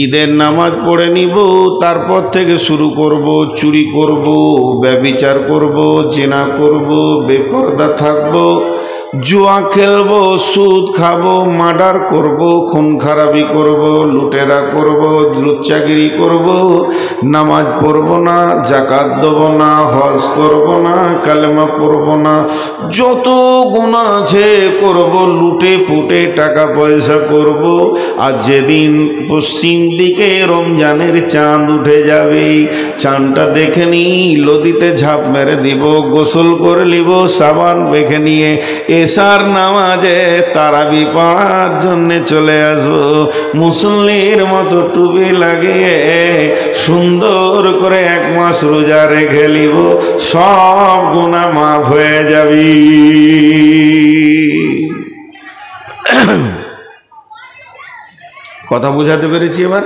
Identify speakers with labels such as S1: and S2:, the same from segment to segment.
S1: ঈদের নামাজ পড়ে নিব, তারপর থেকে শুরু করব, চুরি করব, ব্যভিচার করব, জেনা করব, বেপরদা থাকব, জুয়া খেলবো, সুদ খাবো, মার্ডার করব, খুন খারাপি করব, লুটেরা করব, লুচ্চাগিরি করব, নামাজ পড়ব না, জাকাত দেব না, হজ করব না, কালেমা পড়ব না, যত গুনাহ আছে করব, লুটে পুটে টাকা পয়সা করব। আর যেদিন পশ্চিম দিকে রমজানের চাঁদ উঠে যাবে, চাঁদটা দেখে নি, নদীতে ঝাঁপ মেরে দিব, গোসল করে নিব, সাবান মেখে নিয়ে এশার নামাজে তারাবি পড়ার জন্য চলে আসবো। মুসল্লির মতো টুপি লাগিয়ে সুন্দর করে 1 মাস রোজা রেখে নিব, সব গুনাহ মাফ হয়ে যাবি। কথা বুঝাতে পেরেছি? এবার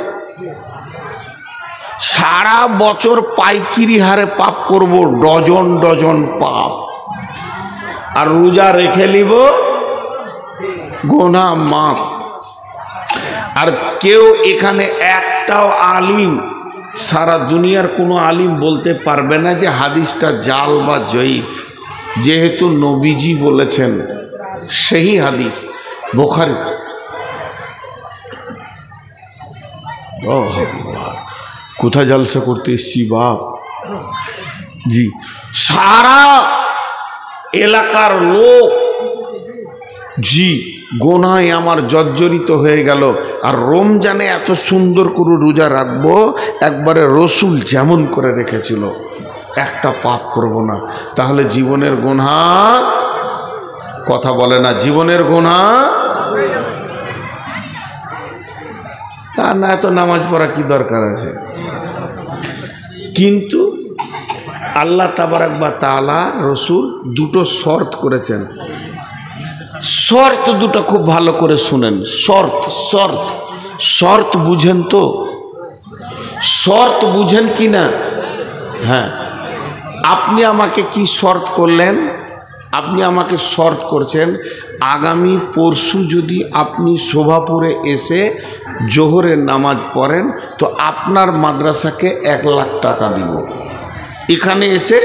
S1: সারা বছর পাইকিরি হারে পাপ করব, ডজন ডজন পাপ, আর রোজা রেখে নিব, গুনাহ মাফ। আর কেউ এখানে একটাও আলিম, সারা দুনিয়ার কোনো আলিম বলতে পারবে না যে হাদিসটা জাল বা জয়ীফ, যেহেতু নবীজি বলেছেন, সেই হাদিস বুখারী। কোথায় জলসা করতে এসছি বাপ জি, সারা এলাকার লোক জি গোনায় আমার জর্জরিত হয়ে গেল। আর রমজানে এত সুন্দর করে রোজা রাখবো, একবারে রসুল যেমন করে রেখেছিল, একটা পাপ করব না। তাহলে জীবনের গুনাহ, কথা বলে না, জীবনের গুনাহ তা না, এত নামাজ পড়া কি দরকার আছে? কিন্তু আল্লাহ তাবারাক ওয়া তাআলা রসুল দুটো শর্ত করেছেন। শর্ত দুটো খুব ভালো করে শুনেন। শর্ত শর্ত শর্ত বুঝেন তো? শর্ত বুঝেন কি না? হ্যাঁ, আপনি আমাকে কি শর্ত করলেন? আপনি আমাকে শর্ত করছেন, আগামী পরশু যদি আপনি শোভাপুরে এসে জোহরের নামাজ পড়েন তো আপনার মাদ্রাসাকে 1 লাখ টাকা দিব। এখানে এসে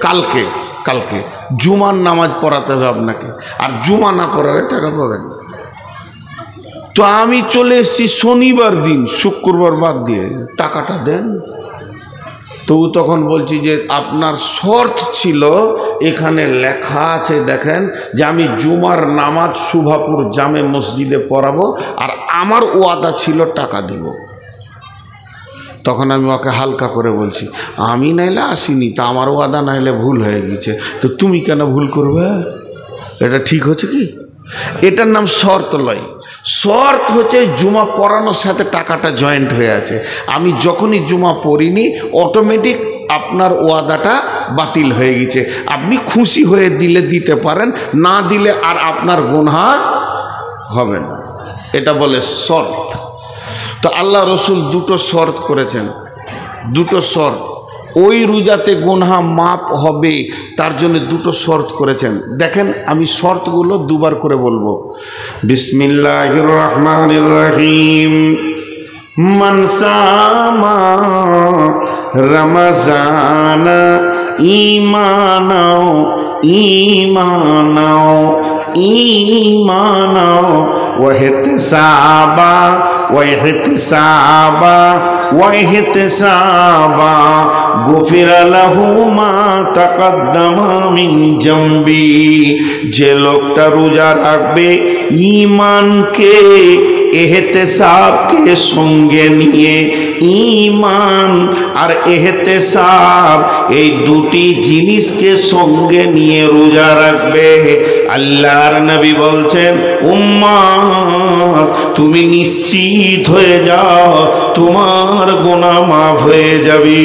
S1: কালকে কালকে জুমার নামাজ পড়াতে হবে আপনাকে, আর জুমা না পড়ালে টাকা পাবেন না। তো আমি চলে এসেছি শনিবার দিন, শুক্রবার বাদ দিয়ে, টাকাটা দেন। তবু তখন বলছি যে আপনার শর্ত ছিল, এখানে লেখা আছে দেখেন, যে আমি জুমার নামাজ শোভাপুর জামে মসজিদে পড়াবো, আর আমার ওয়াদা ছিল টাকা দিব। তখন আমি ওকে হালকা করে বলছি, আমি নাইলে আসিনি, তা আমার ওয়াদা নাইলে ভুল হয়ে গেছে, তো তুমি কেন ভুল করবে? এটা ঠিক হচ্ছে কি? এটার নাম শর্ত লয়। শর্ত হচ্ছে জুমা পড়ানোর সাথে টাকাটা জয়েন্ট হয়ে আছে। আমি যখনই জুমা পড়িনি, অটোমেটিক আপনার ওয়াদাটা বাতিল হয়ে গেছে। আপনি খুশি হয়ে দিলে দিতে পারেন, না দিলে আর আপনার গুনাহ হবে না। এটা বলে শর্ত। তো আল্লাহ রসুল দুটো শর্ত করেছেন, দুটো শর্ত। ওই রোজাতে গুনাহ মাপ হবে, তার জন্য দুটো শর্ত করেছেন। দেখেন, আমি শর্তগুলো দুবার করে বলবো। বিসমিল্লাহির রহমানির রহিম। মান সামা রমজানা ঈমানাও ঈমানাও ঈমানাও ওয়া ইহতিসাবা ওয়া ইহতিসাবা ওয়া ইহতিসাবা গুফিরা লাহু মা তাকাদ্দামা মিন জামবি। যে লোকটা রোজা রাখবে ঈমানকে, এহতেসাবকে সঙ্গে নিয়ে, ঈমান আর এহতেসাব এই দুটি জিনিসকে সঙ্গে নিয়ে রোজা রাখবে, আল্লাহর নবী বলছেন, উম্মত তুমি নিশ্চিত হয়ে যাও, তোমার গুনাহ মাফ হয়ে যাবে।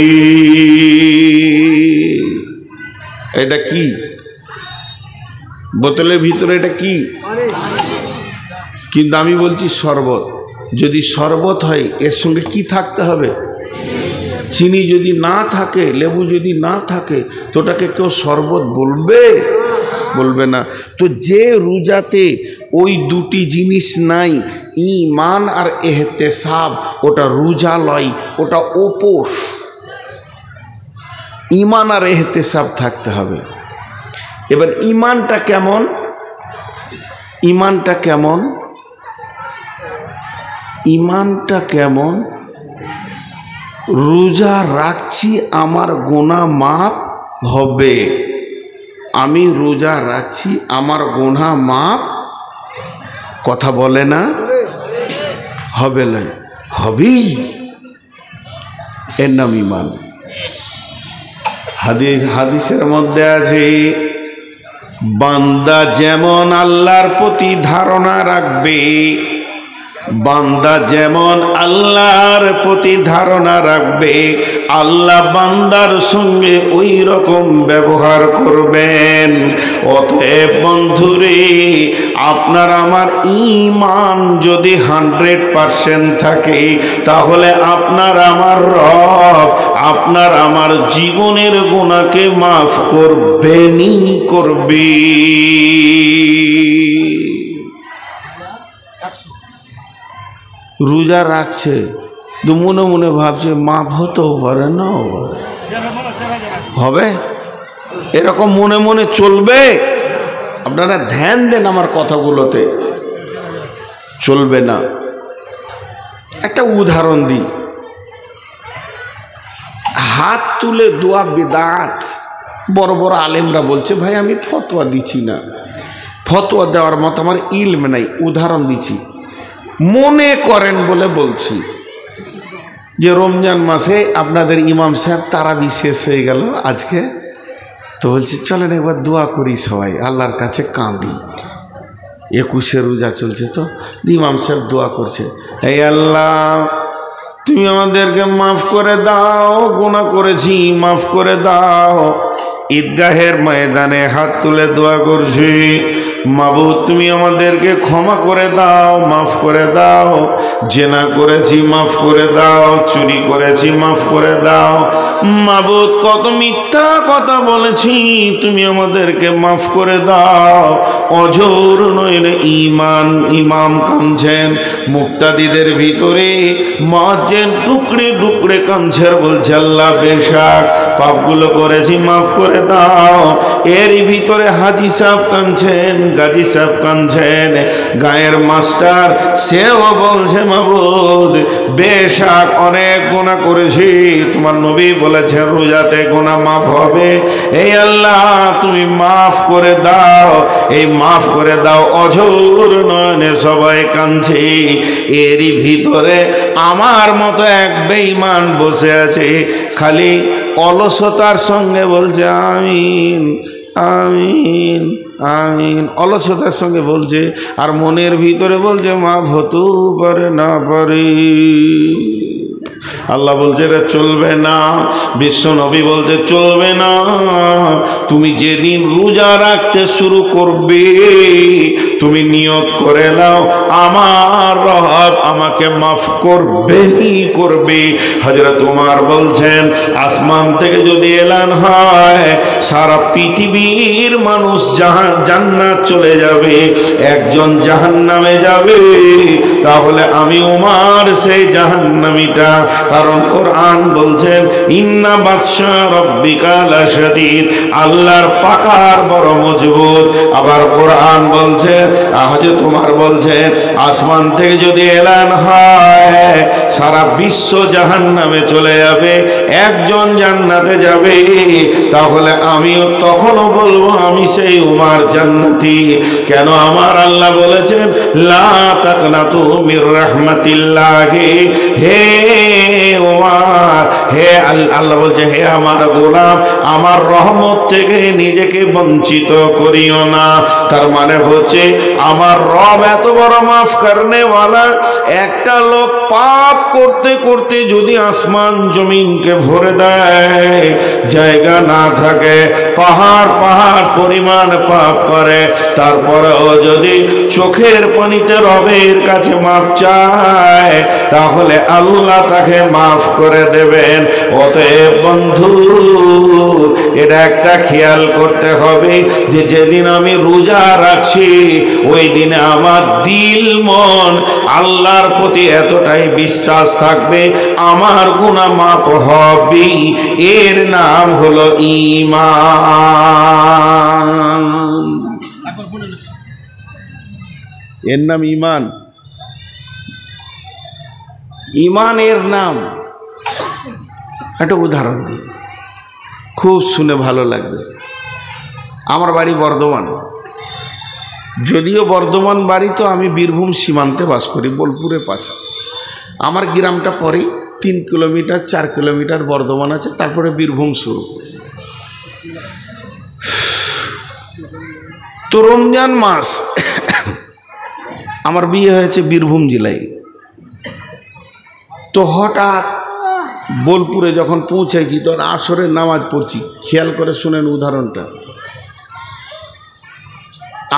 S1: এটা কি বোতলের ভিতরে? এটা কি? কিন্তু আমি বলছি শরবত। যদি শরবত হয়, এর সঙ্গে কি থাকতে হবে? চিনি যদি না থাকে, লেবু যদি না থাকে, তো ওটাকে কেউ শরবত বলবে? বলবে না। তো যে রোজাতে ওই দুটি জিনিস নাই, ঈমান আর ইহতিসাব ওটা রোজা লয়, ওটা উপোস। ঈমান আর ইহতিসাব থাকতে হবে। এবার ঈমানটা কেমন? ঈমানটা কেমন? ঈমানটা কেমন? রোজা রাখছি আমার গুনাহ মাফ হবে, আমি রোজা রাখছি আমার গুনাহ মাফ, কথা বলে না? হবে না, হবেই, এর নাম ঈমান। হাদিসের মধ্যে আছে, বান্দা যেমন আল্লাহর প্রতি ধারণা রাখবে, বান্দা যেমন আল্লাহর প্রতি ধারণা রাখবে, আল্লাহ বান্দার সঙ্গে ওই রকম ব্যবহার করবেন। অতএব বন্ধুরে, আপনার আমার ঈমান যদি 100% থাকে, তাহলে আপনার আমার রব আপনার আমার জীবনের গুনাহকে মাফ করবেনই করবে। রোজা রাখছে, মনে মনে ভাবছে মাফ হতেও পারে, না হবে, এরকম মনে মনে চলবে। আপনারা ধ্যান দেন আমার কথাগুলোতে, চলবে না। একটা উদাহরণ দিই, হাত তুলে দোয়া বিদআত। বড় বড় আলেমরা বলছে, ভাই আমি ফতোয়া দিচ্ছি না, ফতোয়া দেওয়ার মতো আমার ইলম নাই, উদাহরণ দিচ্ছি। মনে করেন বলে বলছি যে রমজান মাসে আপনাদের ইমাম সাহেব তারাবি শেষ হয়ে গেল আজকে, তো বলছি চলেন একবার দোয়া করি সবাই, আল্লাহর কাছে কাঁদি। 21 রোজা চলছে, তো ইমাম সাহেব দোয়া করছে, এই আল্লাহ তুমি আমাদেরকে মাফ করে দাও, গুনাহ করেছি মাফ করে দাও। ঈদগাহের ময়দানে হাত তুলে দোয়া করছি, মাবুদ তুমি আমাদেরকে ক্ষমা করে দাও, মাফ করে দাও। জেনা করেছি মাফ করে দাও, চুরি করেছি মাফ করে দাও। মাবুদ কত মিথ্যা কথা বলেছি, তুমি আমাদেরকে মাফ করে দাও। অজর নইলে ঈমান, ইমাম কাঁদছেন। মুক্তাদিদের ভিতরে মুয়াজ্জিন টুকরে টুকরে কাঁদছেন, বলছে আল্লাহ বেশক পাপগুলো করেছি মাফ করে দাও। এরই ভিতরে হাজি সাহেব কাঁদছেন, গাজী সাহেব কাঁদছেন, গায়ের মাস্টার সেও বলছে মাবুদ বেশক অনেক গুনাহ করেছি, তোমার নবী বলেছেন রোজাতে গুনাহ মাফ হবে। এই আল্লাহ তুমি মাফ করে দাও, এই মাফ করে দাও। অঝোর নয়নে সবাই কাঁদছে। এরই ভিতরে আমার মতো এক বেঈমান বসে আছে, খালি অলসতার সঙ্গে বলছে আমিন আমিন আমিন, অলসতার সঙ্গে বলছে, আর মনের ভিতরে বলছে মাফ হতেও পারে না পারে। আল্লাহ বলছে এটা চলবে না, বিশ্ব নবী বলছে চলবে না। তুমি যেদিন রোজা রাখতে শুরু করবে, তুমি নিয়ত করে নাও আমার রব আমাকে মাফ করবেই করবে। হযরত ওমর বলছেন, আসমান থেকে যদি এলান হয় সারা পৃথিবীর মানুষ জান্নাত চলে যাবে, একজন জাহান্নামে যাবে, তাহলে আমি ওমর সেই জাহান্নামীটা। কারণ কোরআন বলছেন ইন্না বাতশা রাব্বিকা লাশাদীদ, আল্লাহর পাকার বড় মজবুত। আবার কোরআন বলছে, হযরত ওমর বলছেন আসমান থেকে যদি এলান হয় সারা বিশ্ব জাহান্নামে চলে যাবে, একজন জান্নাতে যাবে, তাহলে আমিও তখনও বলবো আমি সেই ওমর জান্নাতি। কেন? আমার আল্লাহ বলেছেন লা তাকনাতু মির রাহমাতিল্লাহি, হে ওমর, হে আল্লাহ বলছে হে আমার গোলাম, আমার রহমত থেকে নিজেকে বঞ্চিত করিও না। তার মানে হচ্ছে আমার রব এত বড় মাফ করনে ওয়ালা। একটা লোক পাপ করতে করতে যদি আসমান জমিনকে ভরে দেয়, জায়গা না থাকে, পাহাড় পাহাড় পরিমাণ পাপ করে, তারপরেও যদি চোখের পানিতে রবের কাছে মাফ চায়, তাহলে আল্লাহ তাকে মাফ করে দেবেন। অতএব বন্ধু, এটা একটা খেয়াল করতে হবে যে যেদিন আমি রোজা রাখছি ওই দিনে আমার দিল মন আল্লাহর প্রতি এতটাই বিশ্বাস থাকবে, আমার গুনাহ মাফ হবে। এর নাম হলো ঈমান। এর নাম ঈমান। ঈমানের নাম একটা উদাহরণ দিই, খুব শুনে ভালো লাগবে। আমার বাড়ি বর্ধমান, যদিও বর্ধমান বাড়ি তো আমি বীরভূম সীমান্তে বাস করি, বোলপুরের পাশে। আমার গ্রামটা পরেই 3 কিলোমিটার 4 কিলোমিটার বর্ধমান আছে, তারপরে বীরভূম শুরু। তো রমজান মাস, আমার বিয়ে হয়েছে বীরভূম জেলায়। তো হঠাৎ বোলপুরে যখন পৌঁছাইছি তখন আসরের নামাজ পড়ছি। খেয়াল করে শুনেন উদাহরণটা।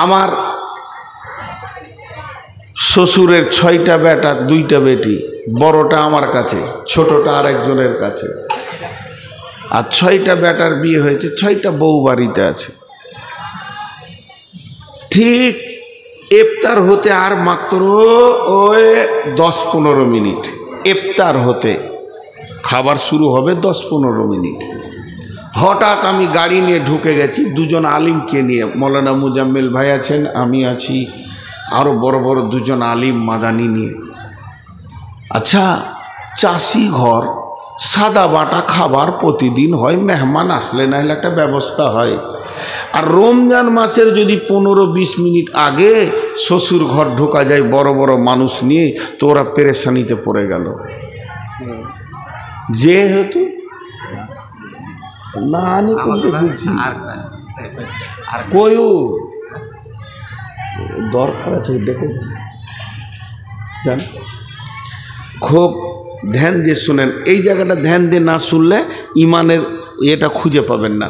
S1: আমার শ্বশুরের 6টা বেটা 2টা বেটি, বড়টা আমার কাছে, ছোটটা আরেকজনের কাছে। আর 6টা বেটার বিয়ে হয়েছে, 6টা বউ বাড়িতে আছে। ঠিক ইফতার হতে আর মাত্র ওই 10-15 মিনিট, ইফতার হতে, খাবার শুরু হবে 10-15 মিনিট। হঠাৎ আমি গাড়ি নিয়ে ঢুকে গেছি, 2জন আলিমকে নিয়ে। মৌলানা মুজাম্মেল ভাই আছেন, আমি আছি, আরও বড় বড় 2জন আলিম মাদানি নিয়ে। আচ্ছা, চাষি ঘর, সাদা বাটা খাবার প্রতিদিন হয়, মেহমান আসলে না হলে একটা ব্যবস্থা হয়। আর রমজান মাসের যদি 15-20 মিনিট আগে শ্বশুর ঘর ঢোকা যায় বড় বড় মানুষ নিয়ে, তো ওরা পেরেশানিতে পড়ে গেল। যেহেতু না আনি করতে বলছি, কয়ু দরকার আছে দেখো, জান খুব ধ্যান দিয়ে শুনেন। এই জায়গাটা ধ্যান দিয়ে না শুনলে ইমানের এটা খুঁজে পাবেন না।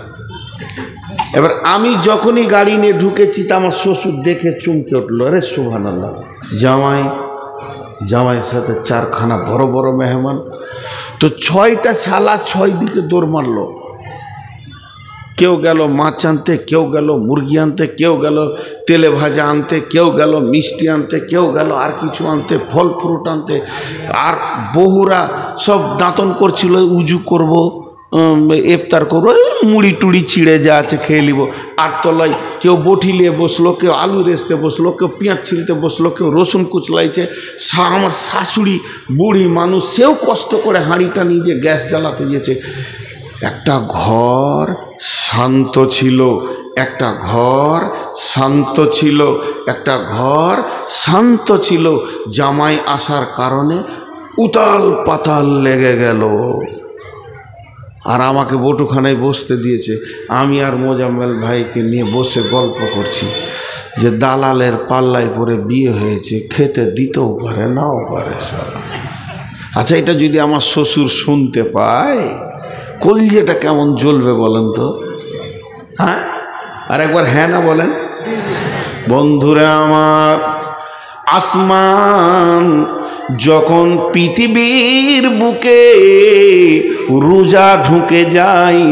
S1: এবার আমি যখনই গাড়ি নিয়ে ঢুকেছি তা আমার শ্বশুর দেখে চমকে উঠলো, আরে সুবহানাল্লাহ, জামাইয়ের সাথে 4খানা বড় বড় মেহমান। তো 6টা ছালা 6 দিকে দৌড় মারলো। কেউ গেল মাছ আনতে, কেউ গেল মুরগি আনতে, কেউ গেল তেলে ভাজা আনতে, কেউ গেল মিষ্টি আনতে, কেউ গেল আর কিছু আনতে, ফল ফ্রুট আনতে। আর বহুরা সব দাঁতন করছিল, উজু করব, ইফতার করবো, মুড়ি টুড়ি চিড়ে যা আছে খেয়ে নিব। আর তলায় কেউ বটি নিয়ে বসলো, কেউ আলু রেসতে বসলো, কেউ পেঁয়াজ ছিলতে বসলো, কেউ রসুন কুচলাইছে। আমার শাশুড়ি বুড়ি মানুষ, সেও কষ্ট করে হাঁড়িটা নিয়ে যে গ্যাস জ্বালাতে গিয়েছে। একটা ঘর শান্ত ছিল, একটা ঘর শান্ত ছিল, একটা ঘর শান্ত ছিল। জামাই আসার কারণে উতাল পাতাল লেগে গেল। আর আমাকে বটুখানায় বসতে দিয়েছে। আমি আর মোজাম্মেল ভাইকে নিয়ে বসে গল্প করছি যে দালালের পাল্লায় পরে বিয়ে হয়েছে, খেতে দিতেও পারে নাও পারে সারা। আচ্ছা, এটা যদি আমার শ্বশুর শুনতে পায়, কলজেটা কেমন জ্বলবে বলেন তো? হ্যাঁ, আর একবার হ্যাঁ না বলেন। বন্ধুরা আমার, আসমান যখন পৃথিবীর বুকে রোজা ঢুকে যায়,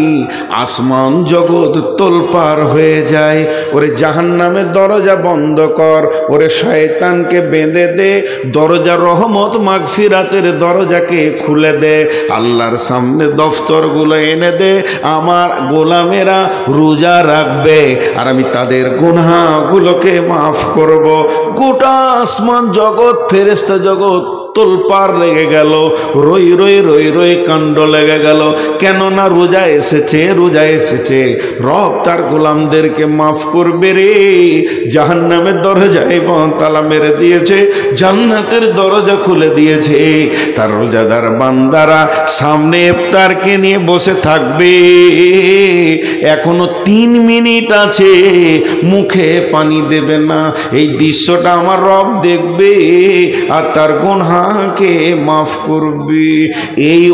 S1: আসমান জগৎ তোলপার হয়ে যায়। ওরে জাহান্নামের দরজা বন্ধ কর, ওরে শয়তানকে বেঁধে দে, দরজা রহমত মাগফিরাতের দরজাকে খুলে দে, আল্লাহর সামনে দফতরগুলো এনে দে। আমার গোলামেরা রোজা রাখবে আর আমি তাদের গুনাহগুলোকে মাফ করব। গোটা আসমান জগৎ, ফেরেশতা জগৎ তোলপার লেগে গেল, রই রই রই রই কাণ্ড লেগে গেল। কেননা রোজা এসেছে, রোজা এসেছে, রব তার গোলামদেরকে মাফ করবে রে। জাহান্নামের দরজায় তালা মেরে দিয়েছে, জান্নাতের দরজা খুলে দিয়েছে। তার রোজাদার বান্দারা সামনে ইফতারকে নিয়ে বসে থাকবে। এখনো 3 মিনিট আছে, মুখে পানি দেবে না। এই দৃশ্যটা আমার রব দেখবে আর তার গুনাহকে মাফ করবে। এই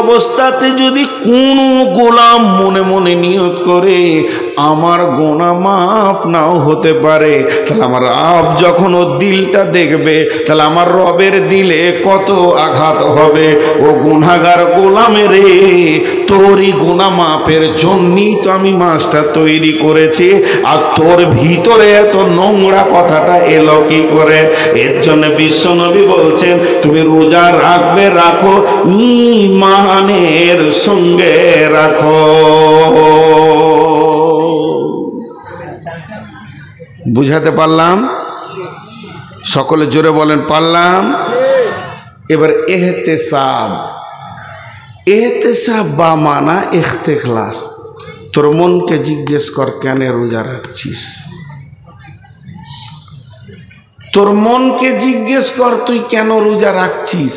S1: অবস্থাতে যদি কোনো গোলাম মনে মনে নিয়ত করে আমার গোনা মাফ নাও হতে পারে। তাহলে আমার রব যখন ওর দিলটা দেখবে, তাহলে আমার রবের দিলে কত আঘাত হবে। ও গুনাহগার গোলামে রে, তোরই গুনাহ মাফের জন্যই তো আমি মাছটা তৈরি করেছি, আর তোর ভিতরে এত নোংরা কথাটা এলো কি করে? এর জন্য বিশ্বনবী বলছেন, তুমি রোজা রাখবে রাখো, ঈমানের সঙ্গে রাখো। বুঝাতে পারলাম? সকলে জোরে বলেন পারলাম। এবার এহতেসাব, এহতেসাব বা মানা ইখতিলাস। তোর মনকে জিজ্ঞেস কর কেন রোজা রাখছিস। তোর মনকে জিজ্ঞেস কর তুই কেন রোজা রাখছিস।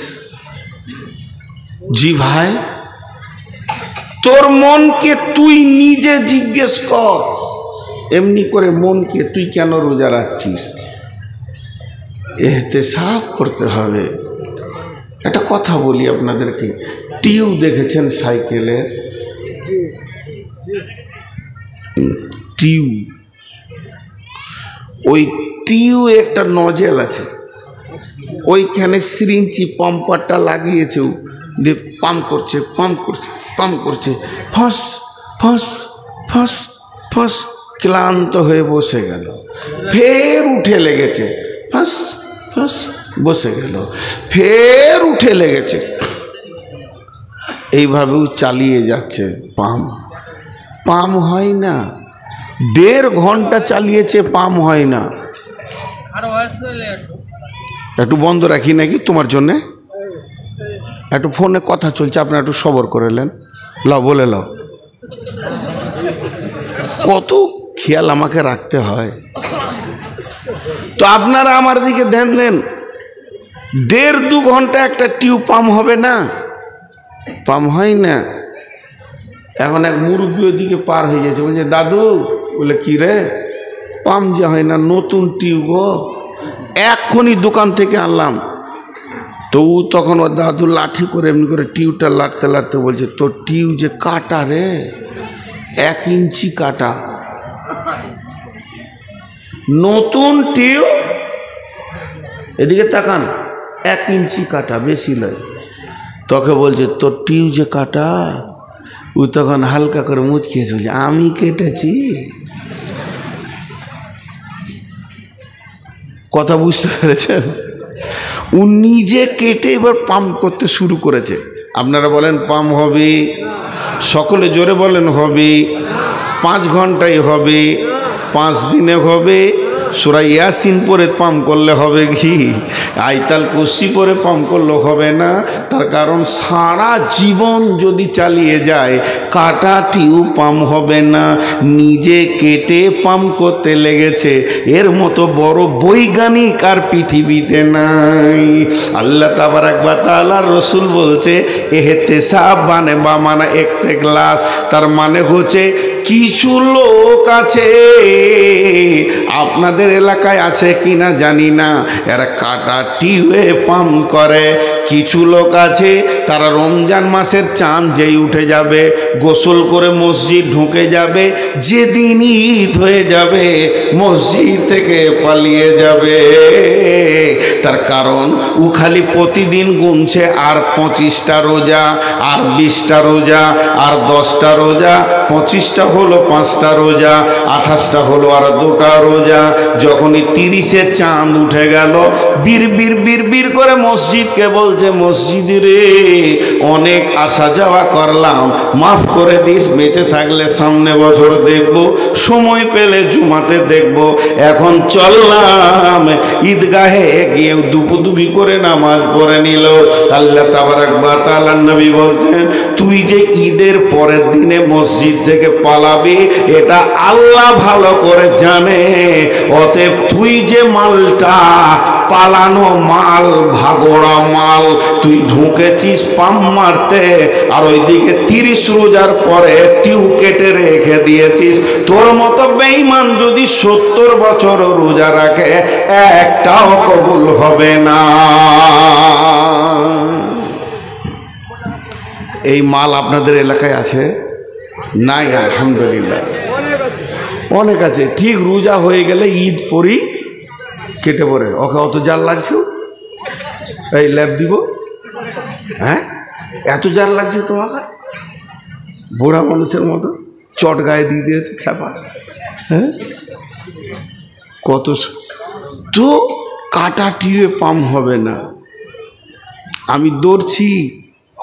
S1: জি ভাই, তোর মনকে তুই নিজে জিজ্ঞেস কর, এমনি করে মনকে তুই কেন রোজা রাখছিস। এহতেসাব করতে হবে। একটা কথা বলি আপনাদেরকে, টিউ দেখেছেন সাইকেলের? টিউ, ওই টিউ একটা নজেল আছে, ওইখানে সিরিঞ্চি পাম্পারটা লাগিয়েছে, দিয়ে পাম্প করছে পাম্প করছে পাম্প করছে, ফস ফস ফস ফস, ক্লান্ত হয়ে বসে গেল, ফের উঠে লেগেছে, ফস ফস বসে গেল, ফের উঠে লেগেছে, এইভাবেও চালিয়ে যাচ্ছে। পাম্প পাম্প হয় না, 1.5 ঘন্টা চালিয়েছে, পাম্প হয় না। একটু বন্ধ রাখি নাকি তোমার জন্যে? একটু ফোনে কথা চলছে, আপনারা একটু সবর করে নেন। লাও বলে লাও, কত খেয়াল আমাকে রাখতে হয়। তো আপনারা আমার দিকে ধ্যান দেন, 1.5-2 ঘন্টা একটা টিউব পাম্প হবে না? পাম্প হয় না। এখন এক মুরব্বী ওদিকে পার হয়ে যাচ্ছে, বলছে দাদু, বলে কি রে, পাম্প যে হয় না, নতুন টিউব এক্ষুনি দোকান থেকে আনলাম। তো তখন ও দাদু লাঠি করে এমনি করে টিউবটা লাড়তে লাড়তে বলছে, তোর টিউব যে কাটা রে, 1 ইঞ্চি কাটা, নতুন টিউব, এদিকে তাকান, 1 ইঞ্চি কাটা, বেশি নয়। তোকে বলছে তোর টিউব যে কাটা। ও তখন হালকা করে মুচকিয়েছে, বলছে আমি কেটেছি। কথা বুঝতে পেরেছেন? ও নিজে কেটে এবার পাম্প করতে শুরু করেছে। আপনারা বলেন পাম্প হবে? সকলে জোরে বলেন হবে। 5 ঘন্টায় হবে, 5 দিনে হবে। সূরা ইয়াসিন পরে পাম্প করলে হবে কি? আইতাল কুরসি পরে পাম্প করলে হবে না। তার কারণ সারা জীবন যদি চালিয়ে যায়, কাটা টিউব পাম্প হবে না, নিজে কেটে পাম্প করতে লেগেছে। এর মতো বড় বৈজ্ঞানিক আর পৃথিবীতে নাই। আল্লাহ তাবারাক ওয়া তাআলার রাসূল বলছে এহতেসাব মানে বা মানে ইখতিলাস, তার মানে হচ্ছে কিছু লোক আছে, আপনাদের এলাকায় আছে কিনা জানি না, এরা কাটা টিউবে পাম্প করে। কিছু লোক আছে তারা রমজান মাসের চাঁদ যেই উঠে যাবে, গোসল করে মসজিদ ঢুকে যাবে, যেদিন ঈদ হয়ে যাবে মসজিদ থেকে পালিয়ে যাবে। তার কারণ ও খালি প্রতিদিন গুনছে, আর 25টা রোজা, আর 20টা রোজা, আর 10টা রোজা, 25টা হলো 5টা রোজা, 28টা হলো আর 2টা রোজা। যখনই 30-এ চাঁদ উঠে গেল, বীর বীর বীর বীর করে মসজিদকে বলছে, মসজিদ রে অনেক আসা যাওয়া করলাম, মাফ করে দিস, বেঁচে থাকলে সামনে বছর দেখব, সময় পেলে জুমাতে দেখব, এখন চললাম। ঈদগাহে গিয়ে দুপুদুবি করে নামাজ পড়ে নিল। আল্লাহ তাবারাক ওয়া তাআলা নবী বলছেন, তুই যে ঈদের পরের দিনে মসজিদ থেকে পালাবি এটা আল্লাহ ভালো করে জানে। অতএব তুই যে মালটা পালানো মাল, ভাগোড়া মাল, তুই ঢুকেছিস পাম্প মারতে, আর ওইদিকে 30 রোজার পরে টিউ কেটে রেখে দিয়েছিস। তোর মতো বেঈমান যদি 70 বছর রোজা রাখে, একটাও কবুল হবে না। এই মাল আপনাদের এলাকায় আছে? নাই, আলহামদুলিল্লাহ। অনেক আছে, ঠিক রোজা হয়ে গেলে ঈদ পরি কেটে পড়ে, ওকে অত জাল লাগছে, এই ল্যাব দিব, হ্যাঁ এত জাল লাগছে তোমাকে, বুড়া মানুষের মতো চট গায়ে দিয়ে দিয়েছে খেপা, হ্যাঁ কত তো কাটা টিউবে পাম্প হবে না। আমি দৌড়ছি,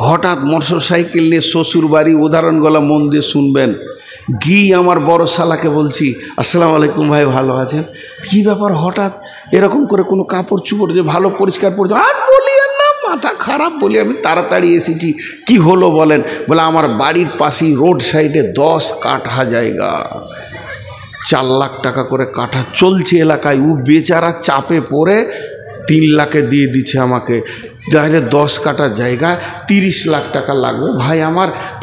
S1: হঠাৎ মোটর সাইকেল নিয়ে শ্বশুর বাড়ি, উদাহরণগুলো মন দিয়ে শুনবেন, গিয়ে আমার বড় শালাকে বলছি, আসসালামু আলাইকুম ভাই, ভালো আছেন? কী ব্যাপার হঠাৎ এরকম করে, কোনো কাপড় চুপড় যে ভালো পরিষ্কার পরিচ্ছন্ন, আর বলি আর না মাথা খারাপ, বলি আমি তাড়াতাড়ি এসেছি, কি হলো বলেন? বলে আমার বাড়ির পাশেই রোড সাইডে 10 কাঠা জায়গা, 4 লাখ টাকা করে কাঠা চলছে এলাকায়, ও বেচারা চাপে পড়ে 3 লাখে দিয়ে দিচ্ছে আমাকে, তাহলে 10 কাঠা জায়গা 30 লাখ টাকা লাগবে ভাই,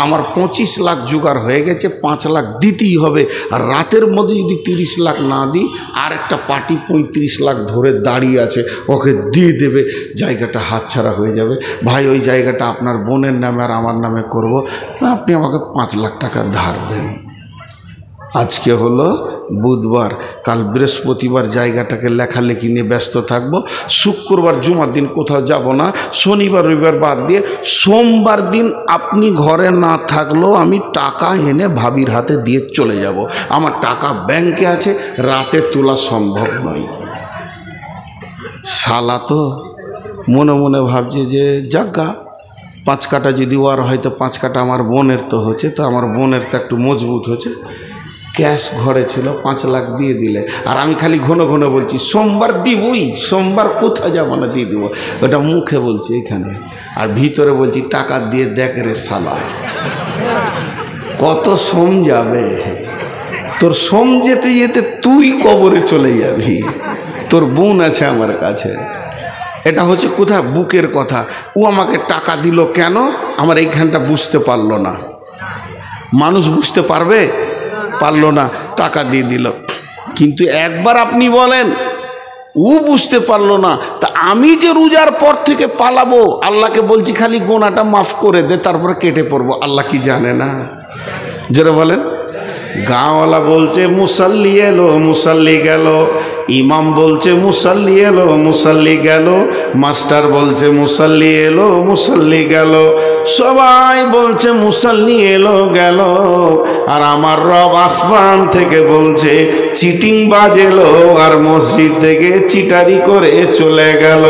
S1: আমার 25 লাখ জোগাড় হয়ে গেছে, 5 লাখ দিতেই হবে, আর রাতের মধ্যে যদি 30 লাখ না দিই, আর একটা পার্টি 35 লাখ ধরে দাঁড়িয়ে আছে, ওকে দিয়ে দেবে, জায়গাটা হাতছাড়া হয়ে যাবে ভাই, ওই জায়গাটা আপনার বোনের নামে আর আমার নামে করব, আপনি আমাকে 5 লাখ টাকা ধার দেন। আজকে হলো বুধবার, কাল বৃহস্পতিবার জায়গাটাকে লেখালেখি নিয়ে ব্যস্ত থাকবো, শুক্রবার জুমার দিন কোথাও যাব না, শনিবার রবিবার বাদ দিয়ে সোমবার দিন আপনি ঘরে না থাকলেও আমি টাকা এনে ভাবির হাতে দিয়ে চলে যাব, আমার টাকা ব্যাংকে আছে, রাতে তোলা সম্ভব নয়। শালা তো মনে মনে ভাবছে যে যাজ্ঞা 5 কাঠা যদি ওর হয়তো 5 কাঠা আমার বোনের তো হচ্ছে, তো আমার বোনের তো একটু মজবুত হচ্ছে, ক্যাশ ঘরে ছিল 5 লাখ দিয়ে দিলে, আর আমি খালি ঘন ঘন বলছি সোমবার দিবই, সোমবার কোথায় যাবো না দিয়ে দেবো, ওটা মুখে বলছি এখানে, আর ভিতরে বলছি টাকা দিয়ে দেখ রে শালা, কত সোম যাবে তোর, সোম যেতে যেতে তুই কবরে চলে যাবি, তোর বোন আছে আমার কাছে। এটা হচ্ছে কোথায় বুকের কথা। ও আমাকে টাকা দিল কেন, আমার এইখানটা বুঝতে পারলো না, মানুষ বুঝতে পারবে, পারলো না, টাকা দিয়ে দিল। কিন্তু একবার আপনি বলেন ও বুঝতে পারলো না, তা আমি যে রোজার পর থেকে পালাবো, আল্লাহকে বলছি খালি গোনাটা মাফ করে দে, তারপরে কেটে পড়বো, আল্লাহ কি জানে না? যারা বলেন গাঁওয়ালা বলছে মুসাল্লি এলো মুসাল্লি গেল, ইমাম বলছে মুসাল্লি এলো মুসাল্লি গেল, মাস্টার বলছে মুসাল্লি এলো মুসাল্লি গেল, সবাই বলছে মুসাল্লি এলো গেল, আর আমার রব আসমান থেকে বলছে চিটিং বাজেলো, আর মসজিদ থেকে চিটারি করে চলে গেল।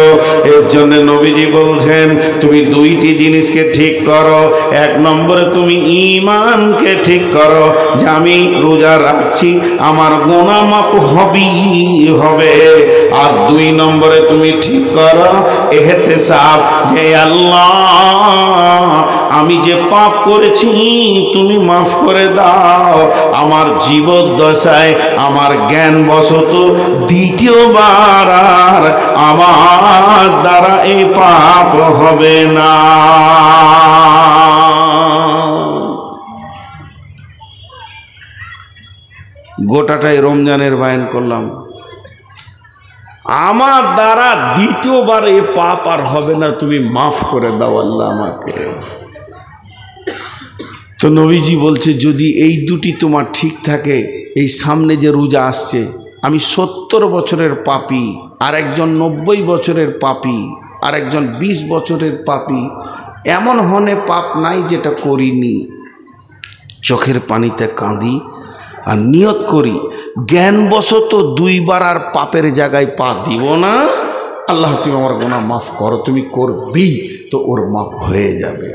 S1: এর জন্য নবীজি বলছেন তুমি 2টি জিনিসকে ঠিক করো, 1 নম্বরে তুমি ঈমানকে ঠিক করো, যে আমি রোজা রাখছি আমার গুনাহ মাফ হবে, আর 2 নম্বরে তুমি ঠিক করো ইহতিসাব, যে আল্লাহ আমি যে পাপ করেছি তুমি মাফ করে দাও, আমার জীবদ্দশায় আমার জ্ঞান বশত দ্বিতীয়বার আর আমার দ্বারা এই পাপ হবে না। গোটাটাই রমজানের বায়ান করলাম, আমার দ্বারা দ্বিতীয়বার এ পাপ আর হবে না, তুমি মাফ করে দাও আল্লাহ আমাকে। তো নবীজি বলছে যদি এই 2টি তোমার ঠিক থাকে, এই সামনে যে রোজা আসছে, আমি 70 বছরের পাপী, আর একজন 90 বছরের পাপী, আর একজন 20 বছরের পাপী, এমন হনে পাপ নাই যেটা করিনি, চোখের পানিতে কাঁদি আর নিয়ত করি জ্ঞানবশত 2 বার আর পাপের জায়গায় পা দিব না, আল্লাহ তুমি আমার গুনাহ মাফ করো, তুমি করবি তো ওর মাফ হয়ে যাবে।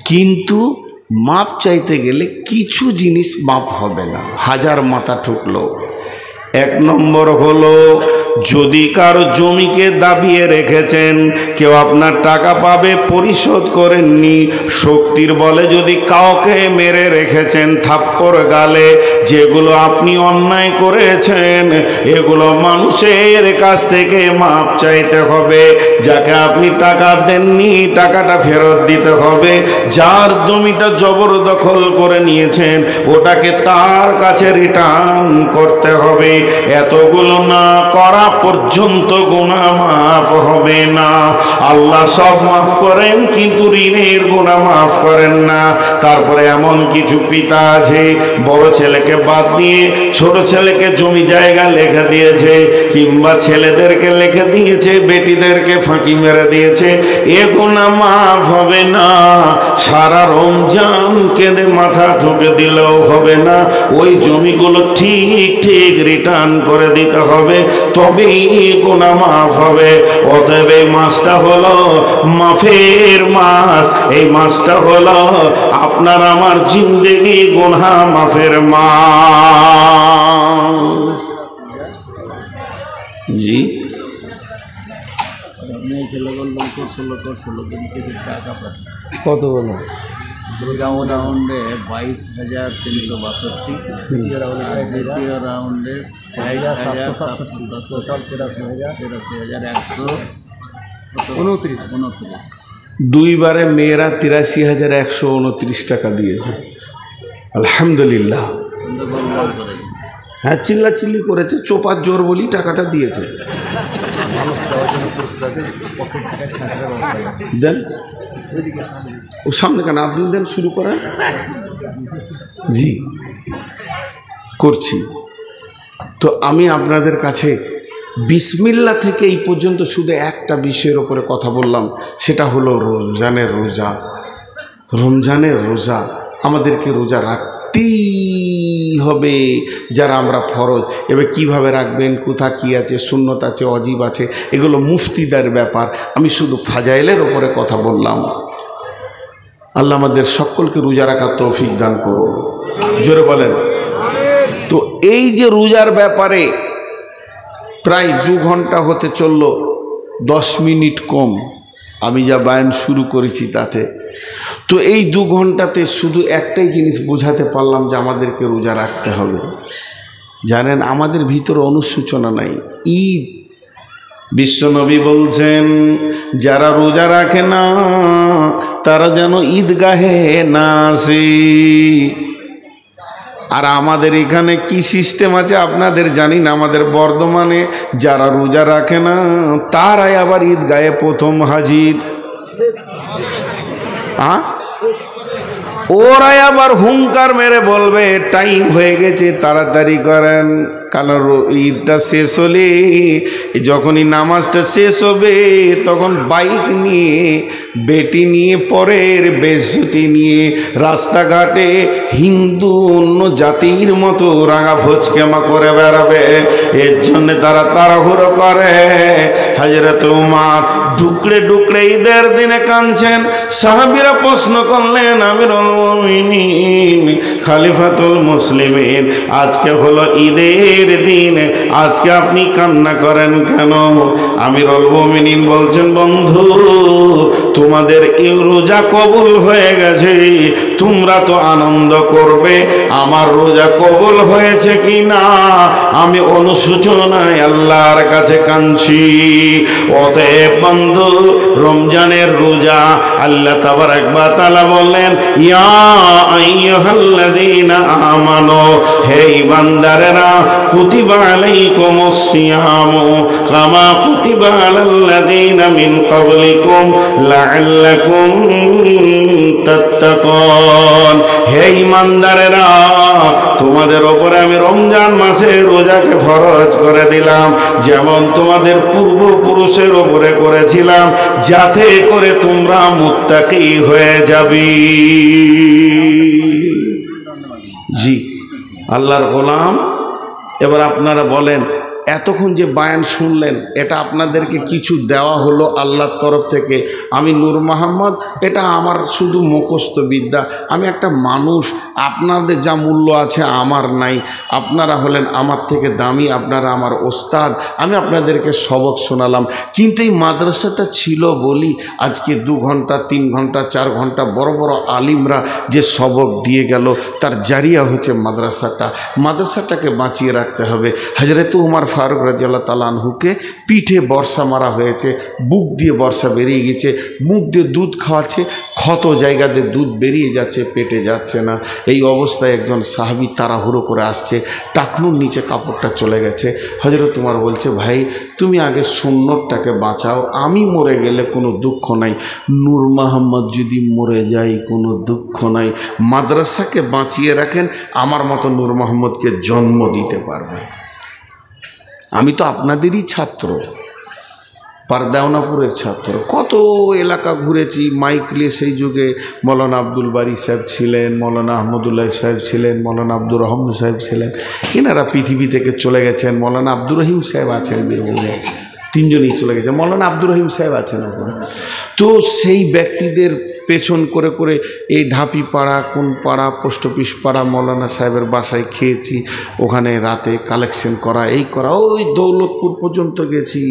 S1: কিন্তু মাপ চাইতে গেলে কিছু জিনিস মাপ হবে না, 1000 মাথা ঠুকলো। 1 নম্বর হলো যদি কারো জমিকে দাবিয়ে রেখেছেন, কেউ আপনার টাকা পাবে পরিশোধ করেননি, শক্তির বলে যদি কাউকে মেরে রেখেছেন থাপ্পড় গালে, যেগুলো আপনি অন্যায় করেছেন এগুলো মানুষের কাছ থেকে মাপ চাইতে হবে, যাকে আপনি টাকা দেননি টাকাটা ফেরত দিতে হবে, যার জমিটা জবরদখল করে নিয়েছেন ওটাকে তার কাছে রিটার্ন করতে হবে। এতগুলো না করা পর্যন্ত গুনাহ মাফ হবে না। আল্লাহ সব মাফ করেন কিন্তু ঋণের গুনাহ মাফ করেন না। তারপরে এমন কিছু পিতা আছে বড় ছেলেকে বাদ দিয়ে ছোট ছেলেকে জমি জায়গা লিখে দিয়েছে, কিংবা ছেলেদেরকে লিখে দিয়েছে বেটিদেরকে ফাঁকি মেরে দিয়েছে, এ গুনাহ মাফ হবে না। সারা রমজান কেঁদে মাথা ঠুকে দিলেও হবে না, ওই জমিগুলো ঠিক ঠিক রিটার্ন করে দিতে হবে, তবেই গুনাহ মাফ হবে। অতএব এই মাসটা হলো মাফের মাস, এই মাসটা হলো আপনার আমার জিন্দেগি গুনাহ মাফের মাস। জি কত বলো?
S2: রাউন্ডে 22,362, দ্বিতীয় রাউন্ডে 60,767, টোটাল 83,129।
S1: দুইবারে মেয়েরা 83,129 টাকা দিয়েছে। আলহামদুলিল্লাহ। হ্যাঁ, চিল্লাচিল্লি করেছে, চোপার জোর বলি টাকাটা দিয়েছে। দেন ও সামনে কেন, আপনি দেন, শুরু করেন। জি করছি। তো আমি আপনাদের কাছে বিসমিল্লাহ থেকে এই পর্যন্ত শুধু একটা বিষয়ের ওপরে কথা বললাম, সেটা হলো রমজানের রোজা। রমজানের রোজা আমাদেরকে রোজা রাখতেই হবে, যারা আমরা ফরজ। এবার কিভাবে রাখবেন, কোথা কি আছে, সুন্নত আছে, অজিব আছে, এগুলো মুফতিদের ব্যাপার। আমি শুধু ফাজাইলের ওপরে কথা বললাম। আল্লাহ আমাদের সকলকে রোজা রাখার তৌফিক দান করুন, জোরে বলেন। তো এই যে রোজার ব্যাপারে প্রায় 2 ঘন্টা হতে চলল, 10 মিনিট কম আমি যা বায়ান শুরু করেছি তাতে। তো এই 2 ঘন্টাতে শুধু একটাই জিনিস বোঝাতে পারলাম যে আমাদেরকে রোজা রাখতে হবে। জানেন, আমাদের ভিতরে অনুশোচনা নাই। ঈদ, বিশ্বনবী বলছেন যারা রোজা রাখে না তারা যেন ঈদগাহে না আসে। আর আমাদের এখানে কি সিস্টেম আছে আপনাদের জানি না, আমাদের বর্ধমানে যারা রোজা রাখে না তারাই আবার ঈদগাহে প্রথম হাজির। ওরাই আবার হুঙ্কার মেরে বলবে টাইম হয়ে গেছে, তাড়াতাড়ি করেন। কারণ ঈদটা শেষ হলে, যখনই নামাজটা শেষ হবে তখন বাইক নিয়ে, বেটি নিয়ে, পরের বেশটি নিয়ে রাস্তাঘাটে হিন্দু অন্য জাতির মতো রাঙা ভোজকেমা করে বেড়াবে। এর জন্যে তারা তাড়াহুড়ো করে। হযরত উমর ডুকরে ডুকরে ঈদের দিনে কাঁদছেন। সাহাবীরা প্রশ্ন করলেন, আমিরুল মুমিনিন, খলিফাতুল মুসলিমিন, আজকে হলো ঈদের দিন, আজকে আপনি কান্না করেন কেন? আমিরুল মুমিনিন বলছেন, বন্ধু তোমাদের এই রোজা কবুল হয়ে গেছে, তোমরা তো আনন্দ করবে, আমার রোজা কবুল হয়েছে কি না আমি অনুশোচনায় আল্লাহর কাছে কাঁদছি। অতএব বন্ধু, রমজানের রোজা আল্লাহ তাবারক ওয়া তাআলা বললেন, ইয়া আইয়ুহাল্লাযীনা আমানু, হে ঈমানদারেরা, কুতিবা আলাইকুমুস সিয়ামু কামা কুতিবা আলাল্লাযীনা মিন ক্বাবলিকুম লাআল্লাকুম তাত্তাকুন। হে ঈমানদারেরা, তোমাদের ওপরে আমি রমজান মাসে রোজাকে ফরজ করে দিলাম, যেমন তোমাদের পূর্বপুরুষের ওপরে করেছিলাম, যাতে করে তোমরা মুত্তাকি হয়ে যাবে। জি আল্লাহর গোলাম। এবার আপনারা বলেন, এতক্ষণ যে বায়ান শুনলেন এটা আপনাদেরকে কিছু দেওয়া হলো আল্লাহর তরফ থেকে। আমি নূর মোহাম্মদ, এটা আমার শুধু মুখস্থ বিদ্যা। আমি একটা মানুষ, আপনাদের যা মূল্য আছে আমার নাই। আপনারা হলেন আমার থেকে দামি, আপনারা আমার ওস্তাদ। আমি আপনাদেরকে সবক শোনালাম, কিন্তু এই মাদ্রাসাটা ছিল বলি আজকে 2 ঘন্টা 3 ঘন্টা 4 ঘন্টা বড় বড় আলিমরা যে সবক দিয়ে গেল, তার জারিয়া হচ্ছে মাদ্রাসাটা। মাদ্রাসাটাকে বাঁচিয়ে রাখতে হবে। হযরত উমর ফারুক রাদিয়াল্লাহু তাআলা আনহুকে পিঠে বর্ষা মারা হয়েছে, বুক দিয়ে বর্ষা বেরিয়ে গেছে, মুখ দিয়ে দুধ খাওয়াচ্ছে, ক্ষত জায়গাতে দুধ বেরিয়ে যাচ্ছে, পেটে যাচ্ছে না। এই অবস্থায় একজন সাহাবী তাড়াহুড়ো করে আসছে, টাকনুর নিচে কাপড়টা চলে গেছে। হযরত উমর বলছে, ভাই তুমি আগে সুন্নতটাকে বাঁচাও, আমি মরে গেলে কোনো দুঃখ নাই, নূর মোহাম্মদ যদি মরে যায় কোনো দুঃখ নাই, মাদ্রাসাকে বাঁচিয়ে রাখেন, আমার মতো নূর মোহাম্মদকে জন্ম দিতে পারবে। আমি তো আপনাদেরই ছাত্র, পারদাওনাপুরের ছাত্র, কত এলাকা ঘুরেছি মাইক নিয়ে। সেই যুগে মৌলানা আব্দুল বারী সাহেব ছিলেন, মৌলানা আহমদুল্লাহ সাহেব ছিলেন, মৌলানা আব্দুর রহমান সাহেব ছিলেন, এনারা পৃথিবী থেকে চলে গেছেন। মৌলানা আব্দুর রহিম সাহেব আছেন বীরভূমে, তিনজনই চলে গেছে, মৌলানা আব্দুর রহিম সাহেব আছেন এখন। তো সেই ব্যক্তিদের পেছন করে করে এই ঢাপি পাড়া, কোন পাড়া, পোস্ট অফিস পাড়া, মৌলানা সাহেবের বাসায় খেয়েছি, ওখানে রাতে কালেকশন করা, এই করা, ওই দৌলতপুর পর্যন্ত গেছি,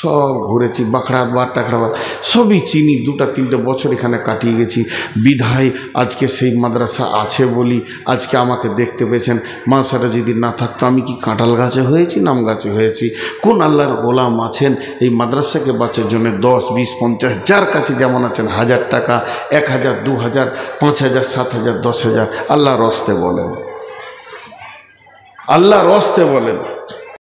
S1: সব ঘুরেছি, বাখড়াবাদ টাকড়াবাদ সবই চিনি। 2-3 বছর এখানে কাটিয়ে গেছি। বিধায় আজকে সেই মাদ্রাসা আছে বলি আজকে আমাকে দেখতে পেয়েছেন। মাদ্রাসাটা যদি না থাকতো আমি কি কাঁঠাল গাছে হয়েছি, নাম গাছে হয়েছি? কোন আল্লাহর গোলাম আছেন এই মাদ্রাসাকে বাঁচার জন্য 10, 20, 50, যার কাছে যেমন আছেন, 1000 টাকা, 1000, 2000, 5000, 7000, 10,000 আল্লাহর রস্তে বলেন, আল্লাহর রস্তে বলেন।